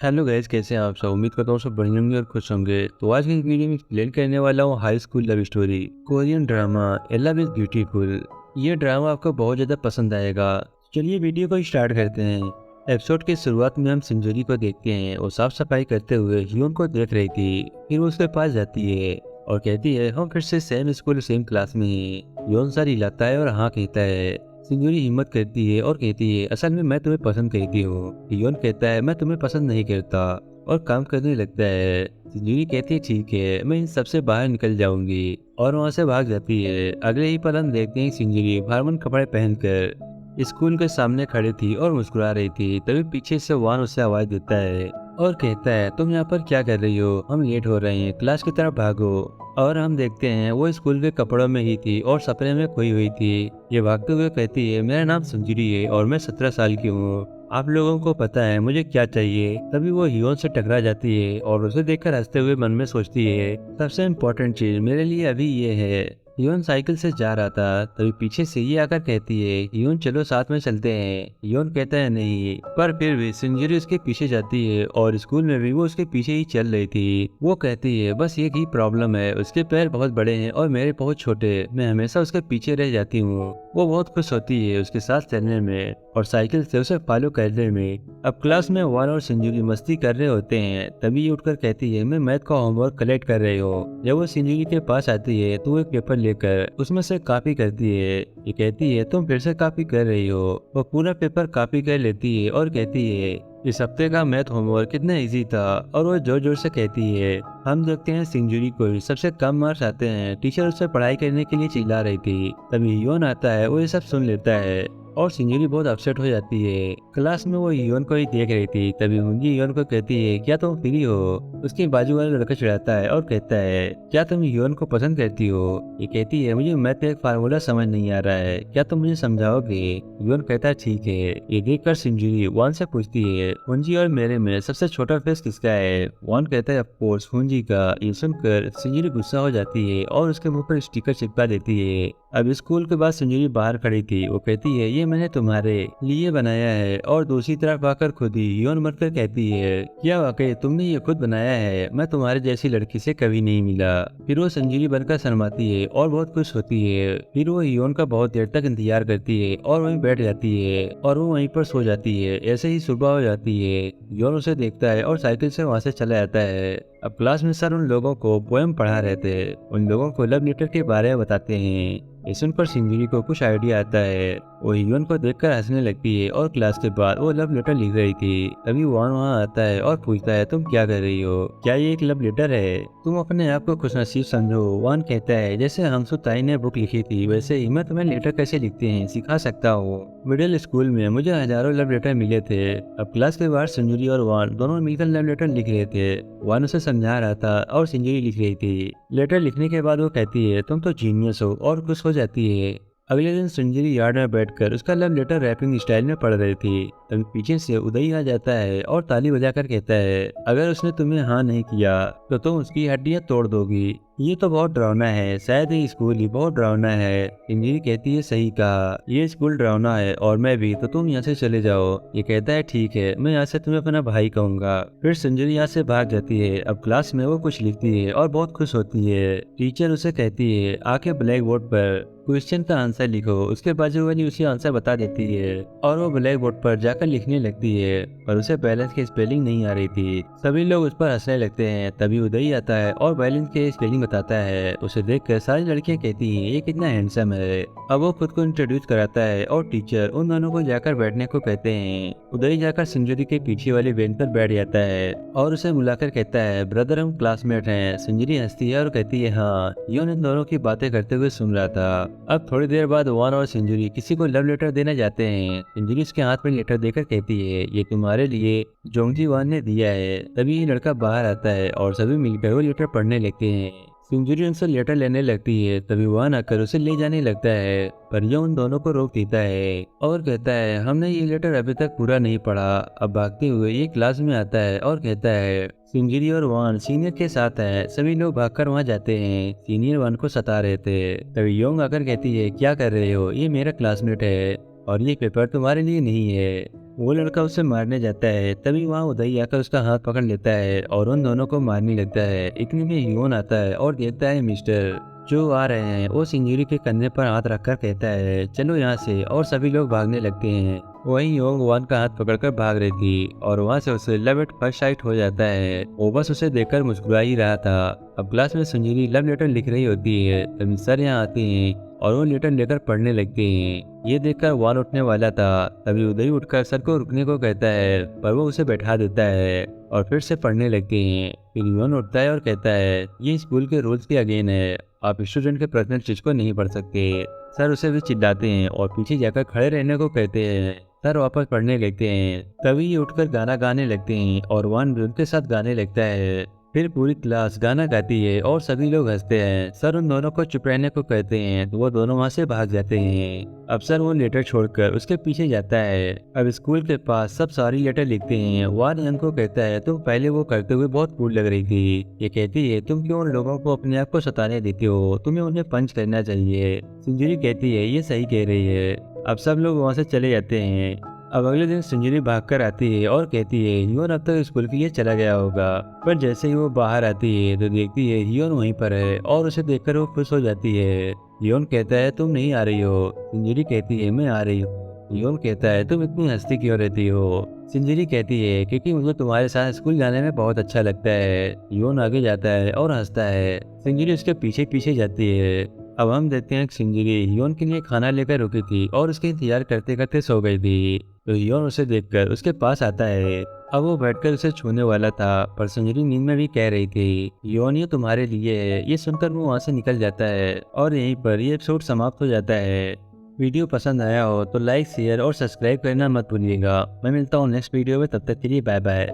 Hello guys, कैसे हैं आप सब। उम्मीद करता हूँ सब बढ़िया होंगे और खुश होंगे। तो आज की इस वीडियो में एक्सप्लेन करने वाला हूँ high school love story, Korean drama A love is beautiful. ये ड्रामा आपको बहुत ज़्यादा पसंद आएगा। चलिए वीडियो को स्टार्ट करते हैं। एपिसोड की शुरुआत में हम सिंजुरी को देखते हैं। वो साफ सफाई करते हुए ह्यून को देख रही थी। फिर वो उसके पास जाती है और कहती है हम फिर से सेम स्कूल सेम क्लास में हैं। ह्यून सर हिलाता है और हाँ कहता है। सिंजूरी हिम्मत करती है और कहती है असल में मैं तुम्हें पसंद करती हूँ। हियोन कहता है मैं तुम्हें पसंद नहीं करता और काम करने लगता है। सिंजूरी कहती है ठीक है, मैं इन सबसे बाहर निकल जाऊंगी और वहाँ से भाग जाती है। अगले ही पल हम देखते हैं सिंजूरी फार्मन कपड़े पहनकर स्कूल के सामने खड़ी थी और मुस्कुरा रही थी। तभी पीछे से वान उसे आवाज देता है और कहता है तुम यहाँ पर क्या कर रही हो, हम लेट हो रहे हैं, क्लास की तरफ भागो। और हम देखते हैं वो स्कूल के कपड़ों में ही थी और सपने में खोई हुई थी। ये भागते हुए कहती है मेरा नाम संजुरी है और मैं 17 साल की हूँ। आप लोगों को पता है मुझे क्या चाहिए। तभी वो हियोन से टकरा जाती है और उसे देखकर हंसते हुए मन में सोचती है सबसे इम्पोर्टेंट चीज मेरे लिए अभी ये है। हियोन साइकिल से जा रहा था, तभी पीछे से ये आकर कहती है हियोन चलो साथ में चलते हैं। हियोन कहता है नहीं, पर फिर भी सिंजुरी उसके पीछे जाती है और स्कूल में भी वो उसके पीछे ही चल रही थी। वो कहती है बस एक ही प्रॉब्लम है, उसके पैर बहुत बड़े हैं और मेरे बहुत छोटे, मैं हमेशा उसके पीछे रह जाती हूँ। वो बहुत खुश होती है उसके साथ चलने में और साइकिल से उसे फॉलो करने में। अब क्लास में वान और सिंजुरी मस्ती कर रहे होते हैं। तभी ये उठकर कहती है मैं मैथ का होमवर्क कलेक्ट कर रही हूँ। जब वो सिंजुरी के पास आती है तो वो एक पेपर लेकर उसमें से कॉपी करती है। ये कहती है तुम फिर से कॉपी कर रही हो। वो पूरा पेपर कॉपी कर लेती है और कहती है इस हफ्ते का मैथ होमवर्क कितना इजी था। और वो जोर जोर से कहती है। हम देखते हैं सिंजुरी को सबसे कम मार्क्स आते हैं। टीचर उससे पढ़ाई करने के लिए चिल्ला रही थी। तभी योन आता है, वो ये सब सुन लेता है और सिंजुरी बहुत अपसेट हो जाती है। क्लास में वो योन को ही देख रही थी। तभी मुंजी योन को कहती है क्या तुम फ्री हो। उसके बाजू वाला लड़का चिढ़ाता है और कहता है क्या तुम योन को पसंद करती हो। ये कहती है मुझे मैथ का एक फार्मूला समझ नहीं आ रहा है, क्या तुम मुझे समझाओगे। योन कहता है ठीक है। ये देखकर सिंजुरी वान से पूछती है हुंजी और मेरे में सबसे छोटा फेस किसका है। वान कहता है ऑफ कोर्स हुंजी का। ये सुनकर सिंजुरी गुस्सा हो जाती है और उसके मुंह पर स्टिकर चिपका देती है। अब स्कूल के बाद सिंजुरी बाहर खड़ी थी। वो कहती है ये मैंने तुम्हारे लिए बनाया है और दूसरी तरफ आकर खुद ही योन मरकर कहती है क्या वाकई तुमने ये खुद बनाया है, मैं तुम्हारे जैसी लड़की से कभी नहीं मिला। फिर वो संजुरी बनकर शर्माती है और बहुत खुश होती है। फिर वो योन का बहुत देर तक इंतजार करती है और वहीं बैठ जाती है और वो वहीं पर सो जाती है। ऐसे ही सुबह हो जाती है। योन उसे देखता है और साइकिल से वहाँ से चला जाता है। अब क्लास में सर उन लोगों को पोएम पढ़ा रहे थे। उन लोगों को लव लेटर के बारे में बताते हैं। ये सुनकर सिंजुरी को कुछ आइडिया आता है। वो हियोन को देखकर हंसने लगती है और क्लास के बाद वो लव लेटर लिख रही थी। तभी वान वहाँ आता है और पूछता है तुम क्या कर रही हो, क्या ये एक लव लेटर है। तुम अपने आप को खुशनसीब समझो। वान कहता है जैसे हमसु ताई ने बुक लिखी थी वैसे ही मैं तुम्हें लेटर कैसे लिखते हैं सिखा सकता हूँ। मिडिल स्कूल में मुझे हजारों लव लेटर मिले थे। अब क्लास के बाहर सिंजुरी और वान दोनों मिलकर लव लेटर लिख रहे थे। वान उसे समझा रहा था और सिंजुरी लिख रही थी। लेटर लिखने के बाद वो कहती है तुम तो जीनियस हो और खुश हो जाती है। अगले दिन सिंजुरी यार्ड में बैठकर उसका लव लेटर रैपिंग स्टाइल में पढ़ रही थी। तभी पीछे से उदय आ जाता है और ताली बजाकर कहता है अगर उसने तुम्हें हाँ नहीं किया तो तुम उसकी हड्डियां तोड़ दोगी। ये तो बहुत डरावना है, शायद ये स्कूल ही बहुत डरावना है। इंजीरी कहती है सही कहा, ये स्कूल डरावना है और मैं भी, तो तुम यहाँ से चले जाओ। ये कहता है ठीक है, मैं यहाँ से तुम्हें अपना भाई कहूंगा। फिर संजरी यहाँ से भाग जाती है। अब क्लास में वो कुछ लिखती है और बहुत खुश होती है। टीचर उसे कहती है आके ब्लैक बोर्ड पर क्वेश्चन का आंसर लिखो। उसके बाजू वाली उसे आंसर बता देती है और वो ब्लैक बोर्ड पर जाकर लिखने लगती है, पर उसे बैलेंस की स्पेलिंग नहीं आ रही थी। सभी लोग उस पर हंसने लगते हैं। तभी उदय आता है और बैलेंस के स्पेलिंग बताता है। उसे देखकर सारी लड़कियां कहती हैं ये कितना हैंडसम है। अब वो खुद को इंट्रोड्यूस कराता है और टीचर उन दोनों को जाकर बैठने को कहते हैं। उदय जाकर सिंजुरी के पीछे वाली बेंच पर बैठ जाता है और उसे बुलाकर कहता है ब्रदर हम क्लासमेट हैं। सिंजुरी हंसती है और कहती है हाँ, योन इन दोनों की बातें करते हुए सुन रहा था। अब थोड़ी देर बाद वान और सिंजुरी किसी को लव लेटर देने जाते हैं। सिंजुरी उसके हाथ में लेटर देकर कहती है ये तुम्हारे लिए जोंगजी वान ने दिया है। तभी ये लड़का बाहर आता है और सभी मिलकर वो लेटर पढ़ने लगते हैं। सिंजुरी उनसे लेटर लेने लगती है। तभी वान आकर उसे ले जाने लगता है, पर ये उन दोनों को रोक देता है और कहता है हमने ये लेटर अभी तक पूरा नहीं पढ़ा। अब भागते हुए ये क्लास में आता है और कहता है सिंजुरी और वान सीनियर के साथ है। सभी लोग भागकर वहां जाते हैं। सीनियर वान को सता रहे थे। तभी योंग आकर कहती है क्या कर रहे हो, ये मेरा क्लासमेट है। और ये पेपर तुम्हारे लिए नहीं है। वो लड़का उसे मारने जाता है, तभी वहाँ उदय आकर उसका हाथ पकड़ लेता है और उन दोनों को मारने लगता है। इतने में ह्यून आता है और देखता है मिस्टर जो आ रहे हैं। वो सिंजूरी के कंधे पर हाथ रखकर कहता है चलो यहाँ से, और सभी लोग भागने लगते हैं। वहीं योंग वान का हाथ पकड़कर भाग रही थी और वहाँ से उसे लव एट फर्स्ट साइट हो जाता है। वो बस उसे देखकर मुस्कुरा ही रहा था। अब क्लास में सिंजूरी लव लेटर लिख रही होती है, तभी सर यहाँ आते हैं और वो लेटर लेकर पढ़ने लगते हैं। ये देखकर वान उठने वाला था, तभी उदय उठकर सर को रुकने को कहता है, पर वो उसे बैठा देता है और फिर से पढ़ने लगते हैं। फिर यून उठता है और कहता है ये स्कूल के रूल्स के अगेन है, आप स्टूडेंट के पर्सनल चीज को नहीं पढ़ सकते। सर उसे भी चिल्लाते हैं और पीछे जाकर खड़े रहने को कहते हैं। सर वापस पढ़ने लगते हैं, तभी ये उठकर गाना गाने लगते हैं और वान भी उनके साथ गाने लगता है। फिर पूरी क्लास गाना गाती है और सभी लोग हंसते हैं। सर उन दोनों को चुप रहने को कहते हैं, तो वो दोनों वहाँ से भाग जाते हैं। अब सर वो लेटर छोड़कर उसके पीछे जाता है। अब स्कूल के पास सब सारी लेटर लिखते हैं। वान यंग को कहता है तुम पहले वो करते हुए बहुत कूल लग रही थी। ये कहती है तुम क्यों उन लोगों को अपने आप को सताने देते हो, तुम्हें उन्हें पंच करना चाहिए। सिंजूरी कहती है ये सही कह रही है। अब सब लोग वहाँ से चले जाते हैं। अब अगले दिन सिंजूरी भागकर आती है और कहती है हियोन अब तक स्कूल के लिए चला गया होगा। पर जैसे ही वो बाहर आती है तो देखती है हियोन वहीं पर है और उसे देखकर वो खुश हो जाती है। हियोन कहता है तुम नहीं आ रही हो। सिंजूरी कहती है मैं आ रही हूँ। हियोन कहता है तुम इतनी हंसती क्यों रहती हो। सिंजूरी कहती है क्योंकि मुझे तुम्हारे साथ स्कूल जाने में बहुत अच्छा लगता है। हियोन आगे जाता है और हंसता है। सिंजूरी उसके पीछे पीछे जाती है। अब हम देखते हैं कि सिंजूरी हियोन के लिए खाना लेकर रुकी थी और उसके इंतजार करते करते सो गई थी। तो हियोन उसे देखकर उसके पास आता है। अब वो बैठकर उसे छूने वाला था, पर सिंजूरी नींद में भी कह रही थी हियोन ये तुम्हारे लिए है। ये सुनकर वो वहाँ से निकल जाता है और यहीं पर ये एपिसोड समाप्त हो जाता है। वीडियो पसंद आया हो तो लाइक शेयर और सब्सक्राइब करना मत भूलिएगा। मैं मिलता हूँ नेक्स्ट वीडियो में, तब तक के लिए बाय बाय।